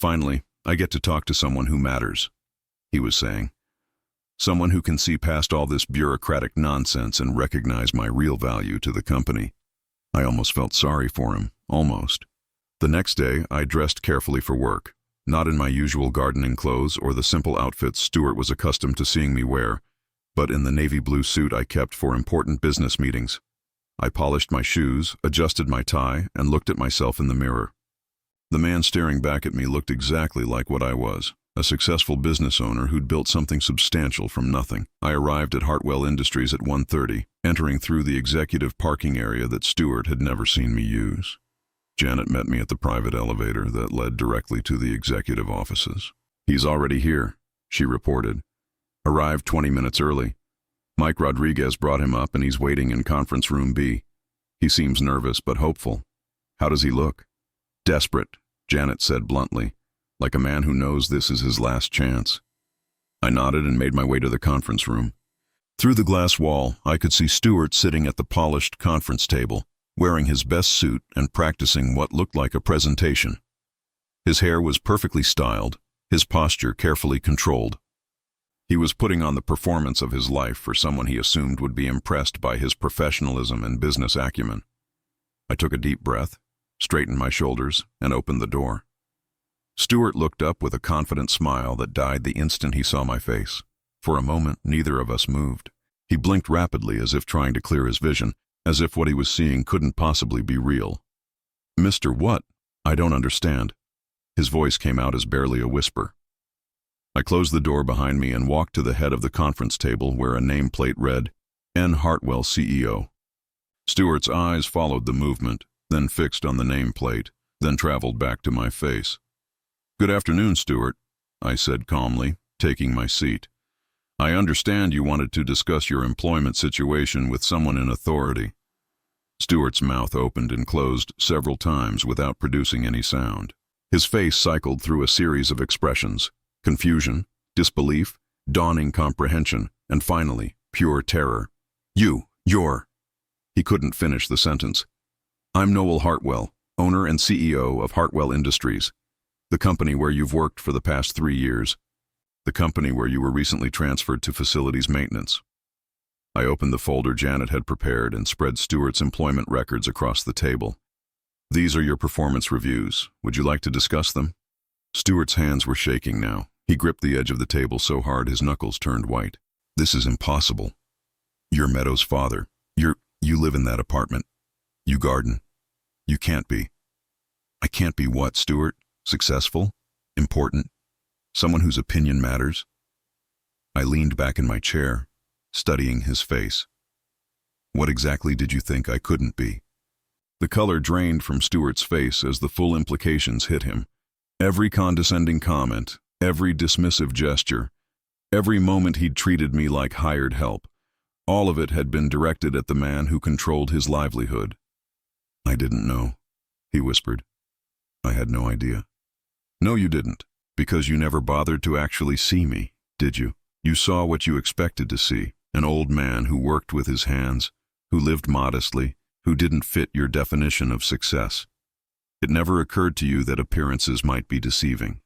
"Finally, I get to talk to someone who matters," he was saying. "Someone who can see past all this bureaucratic nonsense and recognize my real value to the company." I almost felt sorry for him, almost. The next day, I dressed carefully for work, not in my usual gardening clothes or the simple outfits Stuart was accustomed to seeing me wear, but in the navy blue suit I kept for important business meetings. I polished my shoes, adjusted my tie, and looked at myself in the mirror. The man staring back at me looked exactly like what I was, a successful business owner who'd built something substantial from nothing. I arrived at Hartwell Industries at 1:30, entering through the executive parking area that Stuart had never seen me use. Janet met me at the private elevator that led directly to the executive offices. "He's already here," she reported. "Arrived 20 minutes early. Mike Rodriguez brought him up and he's waiting in conference room B. He seems nervous but hopeful." "How does he look?" "Desperate," Janet said bluntly, like a man who knows this is his last chance. I nodded and made my way to the conference room. Through the glass wall, I could see Stuart sitting at the polished conference table, wearing his best suit and practicing what looked like a presentation. His hair was perfectly styled, his posture carefully controlled. He was putting on the performance of his life for someone he assumed would be impressed by his professionalism and business acumen. I took a deep breath, straightened my shoulders, and opened the door. Stuart looked up with a confident smile that died the instant he saw my face. For a moment, neither of us moved. He blinked rapidly as if trying to clear his vision, as if what he was seeing couldn't possibly be real. "Mr. What? I don't understand." His voice came out as barely a whisper. I closed the door behind me and walked to the head of the conference table where a nameplate read, "N. Hartwell, CEO." Stuart's eyes followed the movement, then fixed on the nameplate, then traveled back to my face. "Good afternoon, Stuart," I said calmly, taking my seat. "I understand you wanted to discuss your employment situation with someone in authority." Stuart's mouth opened and closed several times without producing any sound. His face cycled through a series of expressions: confusion, disbelief, dawning comprehension, and finally, pure terror. You're... He couldn't finish the sentence. "I'm Noel Hartwell, owner and CEO of Hartwell Industries, the company where you've worked for the past 3 years, the company where you were recently transferred to facilities maintenance." I opened the folder Janet had prepared and spread Stuart's employment records across the table. "These are your performance reviews. Would you like to discuss them?" Stuart's hands were shaking now. He gripped the edge of the table so hard his knuckles turned white. "This is impossible. You're Meadow's father. You live in that apartment. You garden. You can't be." "I can't be what, Stuart? Successful? Important? Someone whose opinion matters?" I leaned back in my chair, studying his face. "What exactly did you think I couldn't be?" The color drained from Stuart's face as the full implications hit him. Every condescending comment, every dismissive gesture, every moment he'd treated me like hired help, all of it had been directed at the man who controlled his livelihood. "I didn't know," he whispered. "I had no idea." "No, you didn't, because you never bothered to actually see me, did you? You saw what you expected to see, an old man who worked with his hands, who lived modestly, who didn't fit your definition of success. It never occurred to you that appearances might be deceiving."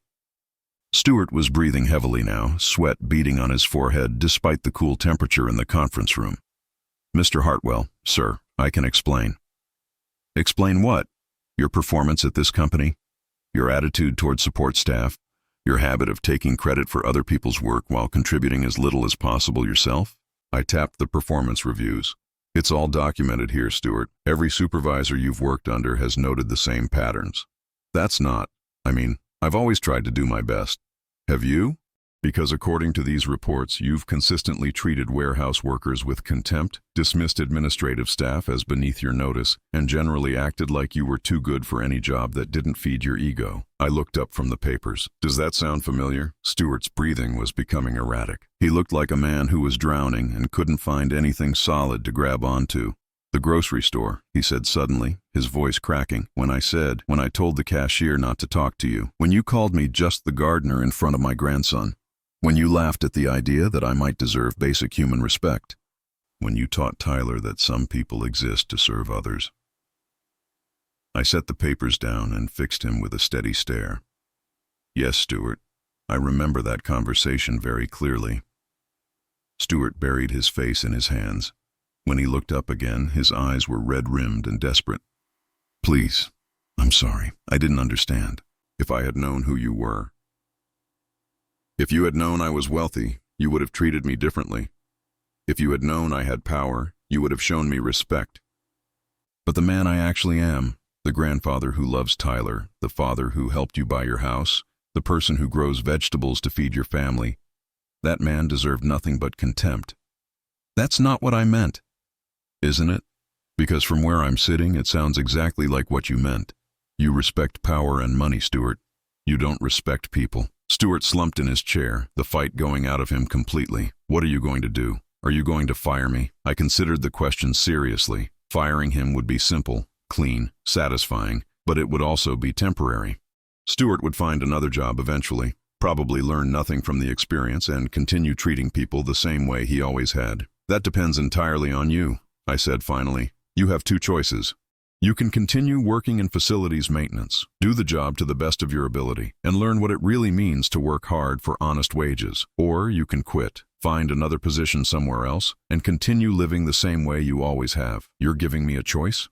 Stuart was breathing heavily now, sweat beading on his forehead despite the cool temperature in the conference room. "Mr. Hartwell, sir, I can explain." "Explain what? Your performance at this company? Your attitude toward support staff? Your habit of taking credit for other people's work while contributing as little as possible yourself?" I tapped the performance reviews. "It's all documented here, Stuart. Every supervisor you've worked under has noted the same patterns." I've always tried to do my best. Have you?" Because according to these reports, you've consistently treated warehouse workers with contempt, dismissed administrative staff as beneath your notice, and generally acted like you were too good for any job that didn't feed your ego. I looked up from the papers. Does that sound familiar? Stuart's breathing was becoming erratic. He looked like a man who was drowning and couldn't find anything solid to grab onto. The grocery store, he said suddenly, his voice cracking, when I told the cashier not to talk to you, when you called me just the gardener in front of my grandson, when you laughed at the idea that I might deserve basic human respect, when you taught Tyler that some people exist to serve others. I set the papers down and fixed him with a steady stare. Yes, Stuart, I remember that conversation very clearly. Stuart buried his face in his hands. When he looked up again, his eyes were red-rimmed and desperate. Please, I'm sorry. I didn't understand. If I had known who you were. If you had known I was wealthy, you would have treated me differently. If you had known I had power, you would have shown me respect. But the man I actually am, the grandfather who loves Tyler, the father who helped you buy your house, the person who grows vegetables to feed your family, that man deserved nothing but contempt. That's not what I meant, isn't it? Because from where I'm sitting, it sounds exactly like what you meant. You respect power and money, Stuart. You don't respect people. Stuart slumped in his chair, the fight going out of him completely. What are you going to do? Are you going to fire me? I considered the question seriously. Firing him would be simple, clean, satisfying, but it would also be temporary. Stuart would find another job eventually, probably learn nothing from the experience and continue treating people the same way he always had. That depends entirely on you, I said finally. You have two choices. You can continue working in facilities maintenance, do the job to the best of your ability, and learn what it really means to work hard for honest wages. Or you can quit, find another position somewhere else, and continue living the same way you always have. You're giving me a choice?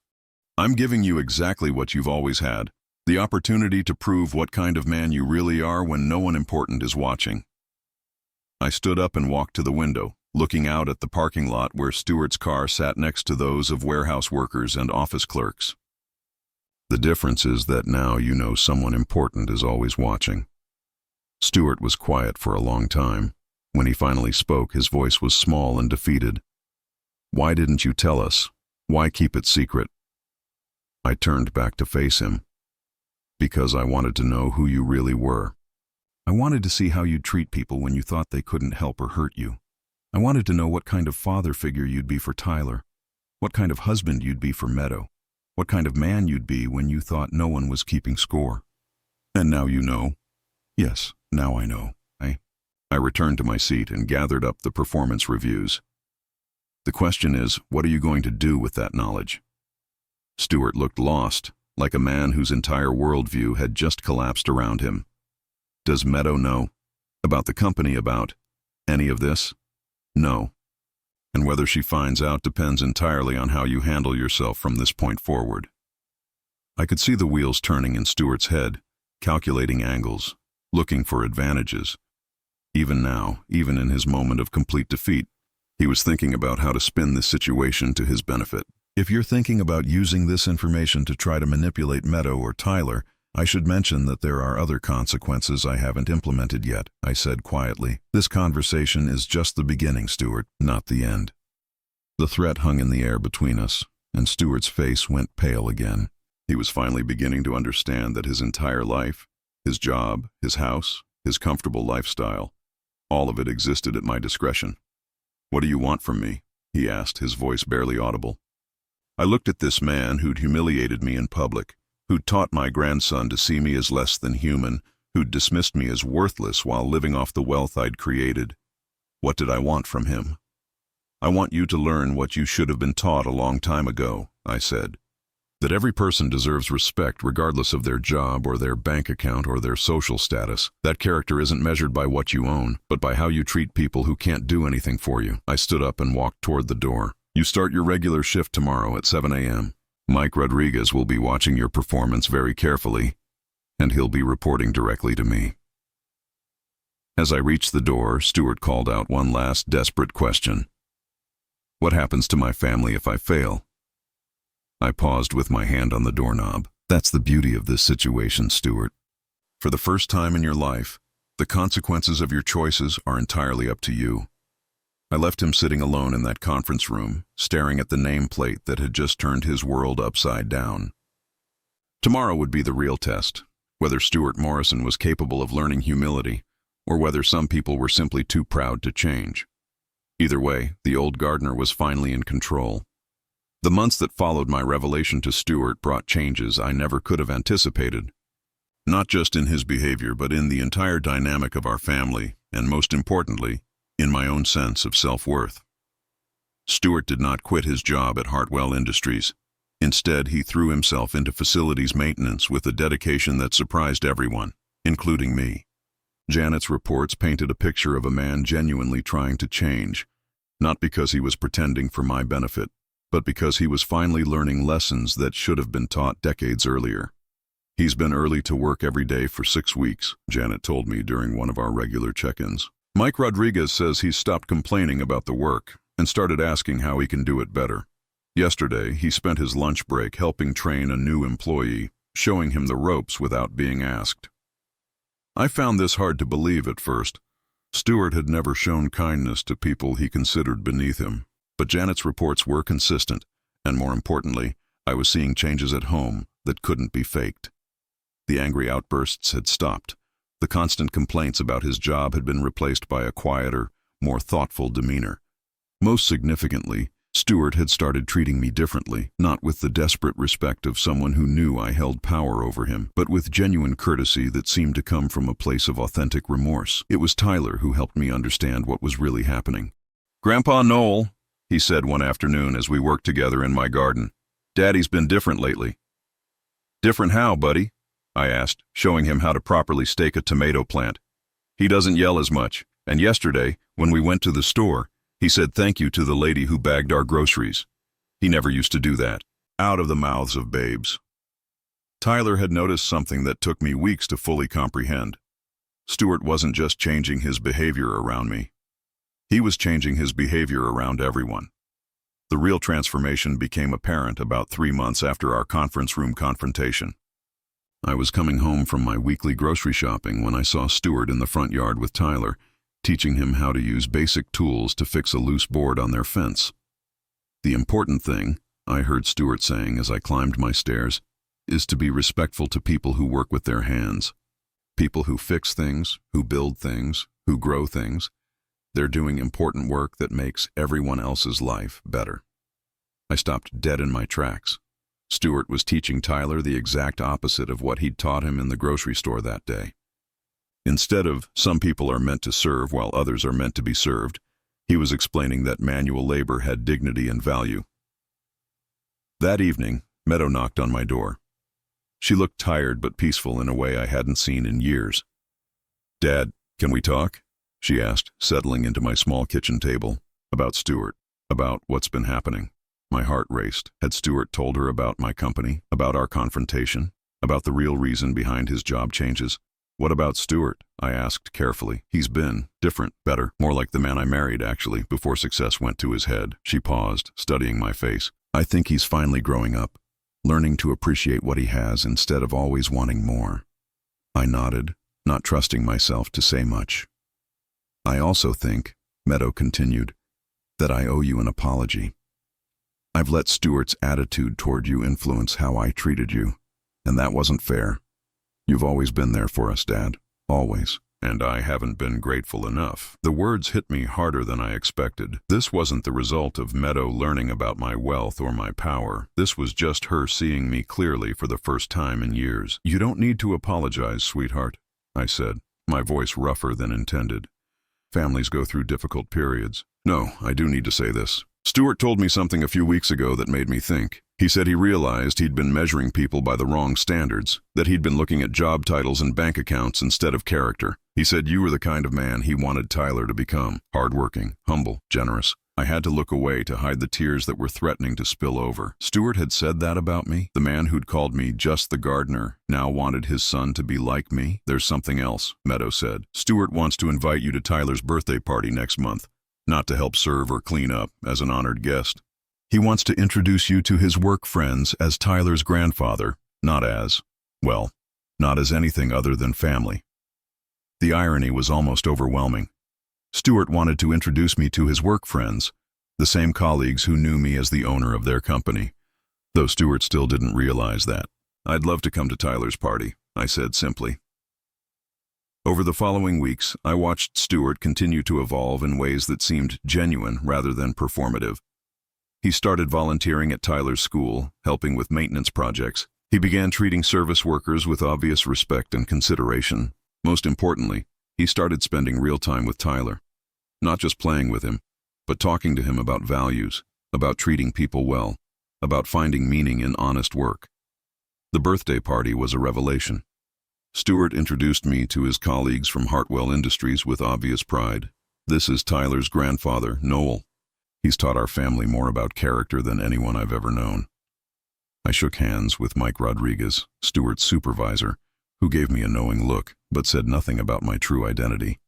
I'm giving you exactly what you've always had. The opportunity to prove what kind of man you really are when no one important is watching. I stood up and walked to the window, looking out at the parking lot where Stuart's car sat next to those of warehouse workers and office clerks. The difference is that now you know someone important is always watching. Stuart was quiet for a long time. When he finally spoke, his voice was small and defeated. Why didn't you tell us? Why keep it secret? I turned back to face him. Because I wanted to know who you really were. I wanted to see how you'd treat people when you thought they couldn't help or hurt you. I wanted to know what kind of father figure you'd be for Tyler, what kind of husband you'd be for Meadow, what kind of man you'd be when you thought no one was keeping score. And now you know. Yes, now I know. I returned to my seat and gathered up the performance reviews. The question is, what are you going to do with that knowledge? Stuart looked lost, like a man whose entire worldview had just collapsed around him. Does Meadow know? About the company, about any of this? No. And whether she finds out depends entirely on how you handle yourself from this point forward. I could see the wheels turning in Stuart's head, calculating angles, looking for advantages. Even now, even in his moment of complete defeat, he was thinking about how to spin this situation to his benefit. If you're thinking about using this information to try to manipulate Meadow or Tyler, I should mention that there are other consequences I haven't implemented yet, I said quietly. This conversation is just the beginning, Stuart, not the end. The threat hung in the air between us, and Stuart's face went pale again. He was finally beginning to understand that his entire life, his job, his house, his comfortable lifestyle, all of it existed at my discretion. What do you want from me? He asked, his voice barely audible. I looked at this man who'd humiliated me in public, who'd taught my grandson to see me as less than human, who'd dismissed me as worthless while living off the wealth I'd created. What did I want from him? I want you to learn what you should have been taught a long time ago, I said. That every person deserves respect regardless of their job or their bank account or their social status. That character isn't measured by what you own, but by how you treat people who can't do anything for you. I stood up and walked toward the door. You start your regular shift tomorrow at 7 a.m. Mike Rodriguez will be watching your performance very carefully, and he'll be reporting directly to me. As I reached the door, Stuart called out one last desperate question. What happens to my family if I fail? I paused with my hand on the doorknob. That's the beauty of this situation, Stuart. For the first time in your life, The consequences of your choices are entirely up to you. I left him sitting alone in that conference room, staring at the nameplate that had just turned his world upside down. Tomorrow would be the real test, whether Stuart Morrison was capable of learning humility, or whether some people were simply too proud to change. Either way, the old gardener was finally in control. The months that followed my revelation to Stuart brought changes I never could have anticipated. Not just in his behavior, but in the entire dynamic of our family, and most importantly, in my own sense of self-worth. Stuart did not quit his job at Hartwell Industries. Instead, he threw himself into facilities maintenance with a dedication that surprised everyone, including me. Janet's reports painted a picture of a man genuinely trying to change, not because he was pretending for my benefit, but because he was finally learning lessons that should have been taught decades earlier. He's been early to work every day for 6 weeks, Janet told me during one of our regular check-ins. Mike Rodriguez says he's stopped complaining about the work and started asking how he can do it better. Yesterday, he spent his lunch break helping train a new employee, showing him the ropes without being asked. I found this hard to believe at first. Stuart had never shown kindness to people he considered beneath him, but Janet's reports were consistent, and more importantly, I was seeing changes at home that couldn't be faked. The angry outbursts had stopped. The constant complaints about his job had been replaced by a quieter, more thoughtful demeanor. Most significantly, Stuart had started treating me differently, not with the desperate respect of someone who knew I held power over him, but with genuine courtesy that seemed to come from a place of authentic remorse. It was Tyler who helped me understand what was really happening. "Grandpa Noel," he said one afternoon as we worked together in my garden, "Daddy's been different lately." "Different how, buddy?" I asked, showing him how to properly stake a tomato plant. "He doesn't yell as much, and yesterday, when we went to the store, he said thank you to the lady who bagged our groceries. He never used to do that." Out of the mouths of babes. Tyler had noticed something that took me weeks to fully comprehend. Stuart wasn't just changing his behavior around me. He was changing his behavior around everyone. The real transformation became apparent about 3 months after our conference room confrontation. I was coming home from my weekly grocery shopping when I saw Stuart in the front yard with Tyler, teaching him how to use basic tools to fix a loose board on their fence. "The important thing," I heard Stuart saying as I climbed my stairs, "is to be respectful to people who work with their hands. People who fix things, who build things, who grow things. They're doing important work that makes everyone else's life better." I stopped dead in my tracks. Stuart was teaching Tyler the exact opposite of what he'd taught him in the grocery store that day. Instead of "some people are meant to serve while others are meant to be served," he was explaining that manual labor had dignity and value. That evening, Meadow knocked on my door. She looked tired but peaceful in a way I hadn't seen in years. "Dad, can we talk?" she asked, settling into my small kitchen table. "About Stuart, about what's been happening." My heart raced. Had Stuart told her about my company, about our confrontation, about the real reason behind his job changes? "What about Stuart?" I asked carefully. "He's been different, better, more like the man I married, actually, before success went to his head." She paused, studying my face. "I think he's finally growing up, learning to appreciate what he has instead of always wanting more." I nodded, not trusting myself to say much. "I also think," Meadow continued, "that I owe you an apology. I've let Stuart's attitude toward you influence how I treated you, and that wasn't fair. You've always been there for us, Dad. Always. And I haven't been grateful enough." The words hit me harder than I expected. This wasn't the result of Meadow learning about my wealth or my power. This was just her seeing me clearly for the first time in years. "You don't need to apologize, sweetheart," I said, my voice rougher than intended. "Families go through difficult periods. No, I do need to say this. Stuart told me something a few weeks ago that made me think. He said he realized he'd been measuring people by the wrong standards, that he'd been looking at job titles and bank accounts instead of character. He said you were the kind of man he wanted Tyler to become, hardworking, humble, generous. I had to look away to hide the tears that were threatening to spill over. Stuart had said that about me? The man who'd called me just the gardener now wanted his son to be like me? "There's something else," Meadow said. "Stuart wants to invite you to Tyler's birthday party next month. Not to help serve or clean up, as an honored guest. He wants to introduce you to his work friends as Tyler's grandfather, not as anything other than family." The irony was almost overwhelming. Stuart wanted to introduce me to his work friends, the same colleagues who knew me as the owner of their company, though Stuart still didn't realize that. "I'd love to come to Tyler's party," I said simply. Over the following weeks, I watched Stuart continue to evolve in ways that seemed genuine rather than performative. He started volunteering at Tyler's school, helping with maintenance projects. He began treating service workers with obvious respect and consideration. Most importantly, he started spending real time with Tyler. Not just playing with him, but talking to him about values, about treating people well, about finding meaning in honest work. The birthday party was a revelation. Stuart introduced me to his colleagues from Hartwell Industries with obvious pride. "This is Tyler's grandfather, Noel. He's taught our family more about character than anyone I've ever known." I shook hands with Mike Rodriguez, Stuart's supervisor, who gave me a knowing look, but said nothing about my true identity.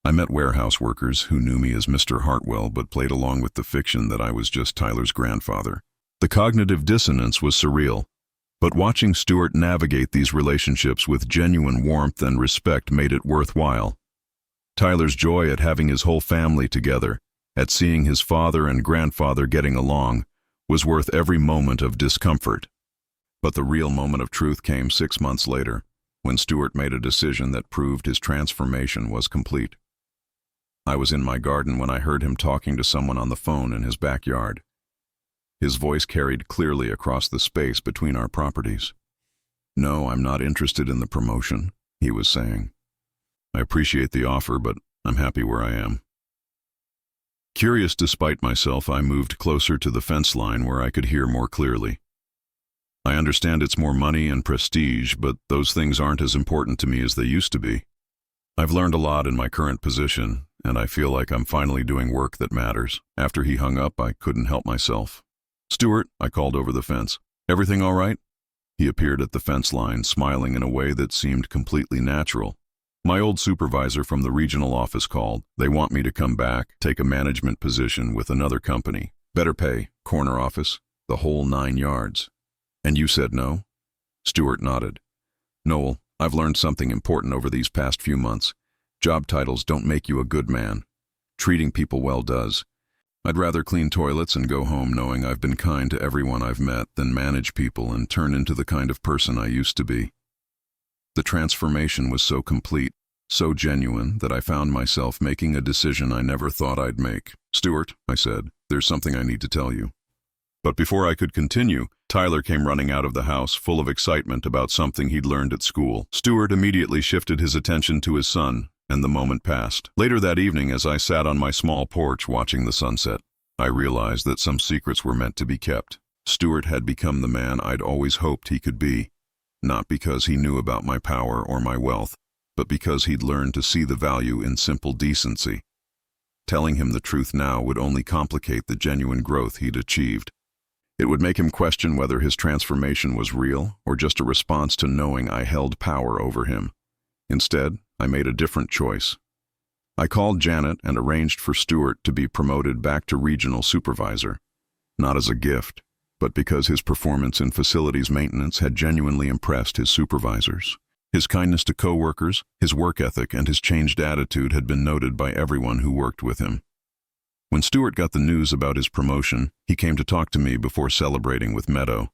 I met warehouse workers who knew me as Mr. Hartwell but played along with the fiction that I was just Tyler's grandfather. The cognitive dissonance was surreal, but watching Stuart navigate these relationships with genuine warmth and respect made it worthwhile. Tyler's joy at having his whole family together, at seeing his father and grandfather getting along, was worth every moment of discomfort. But the real moment of truth came 6 months later, when Stuart made a decision that proved his transformation was complete. I was in my garden when I heard him talking to someone on the phone in his backyard. His voice carried clearly across the space between our properties. "No, I'm not interested in the promotion," he was saying. "I appreciate the offer, but I'm happy where I am." Curious despite myself, I moved closer to the fence line where I could hear more clearly. "I understand it's more money and prestige, but those things aren't as important to me as they used to be. I've learned a lot in my current position, and I feel like I'm finally doing work that matters." After he hung up, I couldn't help myself. "Stuart," I called over the fence. "Everything all right?" He appeared at the fence line, smiling in a way that seemed completely natural. "My old supervisor from the regional office called. They want me to come back, take a management position with another company. Better pay, corner office, the whole 9 yards. And you said no?" Stuart nodded. "Noel, I've learned something important over these past few months. Job titles don't make you a good man. Treating people well does. I'd rather clean toilets and go home knowing I've been kind to everyone I've met than manage people and turn into the kind of person I used to be." The transformation was so complete, so genuine, that I found myself making a decision I never thought I'd make. "Stuart," I said, "there's something I need to tell you." But before I could continue, Tyler came running out of the house, full of excitement about something he'd learned at school. Stuart immediately shifted his attention to his son, and the moment passed. Later that evening, as I sat on my small porch watching the sunset, I realized that some secrets were meant to be kept. Stuart had become the man I'd always hoped he could be, not because he knew about my power or my wealth, but because he'd learned to see the value in simple decency. Telling him the truth now would only complicate the genuine growth he'd achieved. It would make him question whether his transformation was real or just a response to knowing I held power over him. Instead, I made a different choice. I called Janet and arranged for Stuart to be promoted back to regional supervisor, not as a gift, but because his performance in facilities maintenance had genuinely impressed his supervisors. His kindness to coworkers, his work ethic, and his changed attitude had been noted by everyone who worked with him. When Stuart got the news about his promotion, he came to talk to me before celebrating with Meadow.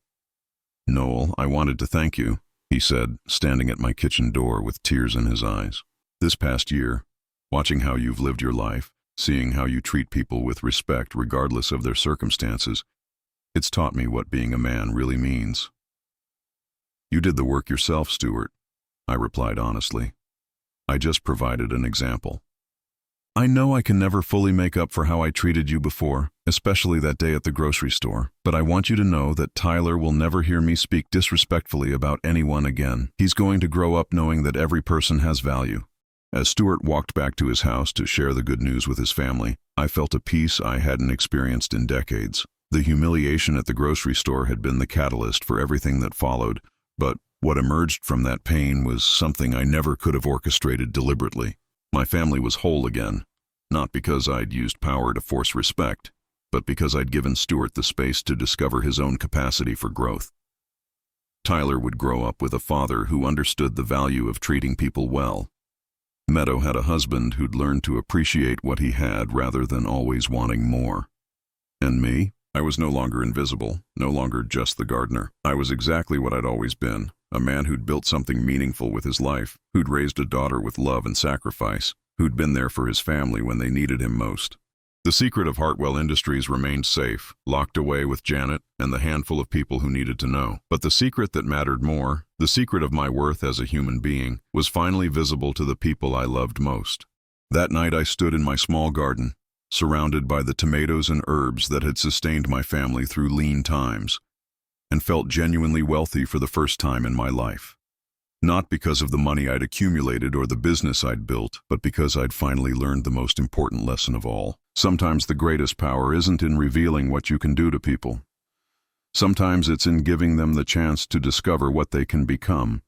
"Noel, I wanted to thank you," he said, standing at my kitchen door with tears in his eyes. "This past year, watching how you've lived your life, seeing how you treat people with respect regardless of their circumstances, it's taught me what being a man really means." "You did the work yourself, Stuart," I replied honestly. "I just provided an example. I know I can never fully make up for how I treated you before, especially that day at the grocery store, but I want you to know that Tyler will never hear me speak disrespectfully about anyone again. He's going to grow up knowing that every person has value." As Stuart walked back to his house to share the good news with his family, I felt a peace I hadn't experienced in decades. The humiliation at the grocery store had been the catalyst for everything that followed, but what emerged from that pain was something I never could have orchestrated deliberately. My family was whole again, not because I'd used power to force respect, but because I'd given Stuart the space to discover his own capacity for growth. Tyler would grow up with a father who understood the value of treating people well, Meadow had a husband who'd learned to appreciate what he had rather than always wanting more. And me? I was no longer invisible, no longer just the gardener. I was exactly what I'd always been, a man who'd built something meaningful with his life, who'd raised a daughter with love and sacrifice, who'd been there for his family when they needed him most. The secret of Hartwell Industries remained safe, locked away with Janet and the handful of people who needed to know. But the secret that mattered more, the secret of my worth as a human being, was finally visible to the people I loved most. That night I stood in my small garden, surrounded by the tomatoes and herbs that had sustained my family through lean times, and felt genuinely wealthy for the first time in my life. Not because of the money I'd accumulated or the business I'd built, but because I'd finally learned the most important lesson of all. Sometimes the greatest power isn't in revealing what you can do to people. Sometimes it's in giving them the chance to discover what they can become.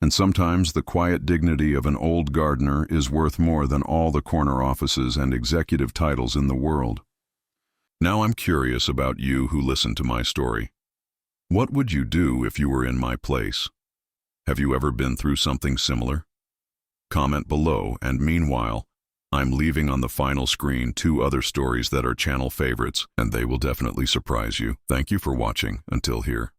And sometimes the quiet dignity of an old gardener is worth more than all the corner offices and executive titles in the world. Now I'm curious about you who listen to my story. What would you do if you were in my place? Have you ever been through something similar? Comment below, and meanwhile, I'm leaving on the final screen 2 other stories that are channel favorites, and they will definitely surprise you. Thank you for watching. Until here.